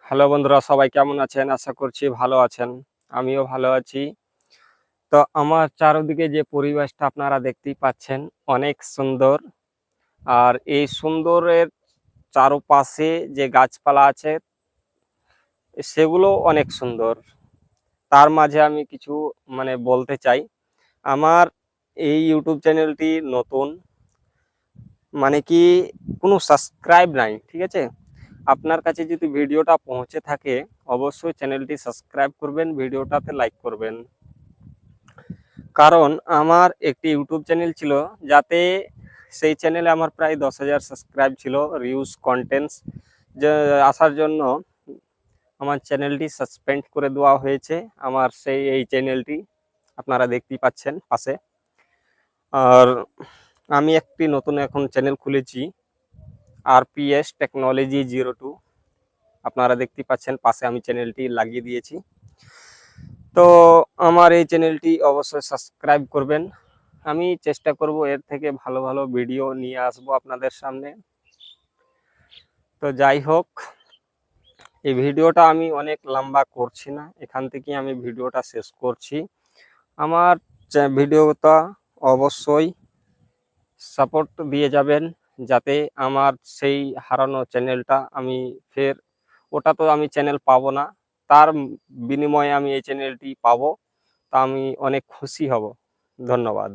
Hello বন্ধুরা, সবাই কেমন আছেন? আশা করছি ভালো আছেন। আমিও ভালো আছি। তো আমার চারদিকে যে পরিবেশটা আপনারা দেখতেই পাচ্ছেন, অনেক সুন্দর। আর এই সুন্দরের চারপাশে যে গাছপালা আছে সেগুলো অনেক সুন্দর। তার মাঝে আমি কিছু বলতে চাই। আমার এই ইউটিউব চ্যানেলটি নতুন, কি কোনো সাবস্ক্রাইব নাই, ঠিক আছে? আপনার কাছে যদি ভিডিওটা পৌঁছে থাকে, অবশ্যই চ্যানেলটি সাবস্ক্রাইব করবেন, ভিডিওটাতে লাইক করবেন। কারণ আমার একটি ইউটিউব চ্যানেল ছিল, যাতে সেই চ্যানেলে আমার প্রায় 10,000 সাবস্ক্রাইব ছিল। রিউজ কন্টেন্টস যে আসার জন্য আমার চ্যানেলটি সাসপেন্ড করে দেওয়া হয়েছে। আমার এই চ্যানেলটি আপনারা দেখতেই পাচ্ছেন পাশে। আর আমি একটি নতুন এখন চ্যানেল খুলেছি, আরপিএস টেকনোলজি 02। আপনারা দেখতেই পাচ্ছেন পাশে আমি চ্যানেলটি লাগিয়ে দিয়েছি। তো আমার এই চ্যানেলটি অবশ্যই সাবস্ক্রাইব করবেন। আমি চেষ্টা করব এর থেকে ভালো ভালো ভিডিও নিয়ে আসবো আপনাদের সামনে। তো যাই হোক, এই ভিডিওটা আমি অনেক লম্বা করছি না, এখান থেকে আমি ভিডিওটা শেষ করছি। আমার ভিডিওটা অবশ্যই সাপোর্ট দিয়ে যাবেন, যাতে আমার সেই হারানো চ্যানেলটা আমি ফের, ওটা তো আমি চ্যানেল পাবো না, তার বিনিময়ে আমি এই চ্যানেলটি পাবো। তা আমি অনেক খুশি হব। ধন্যবাদ।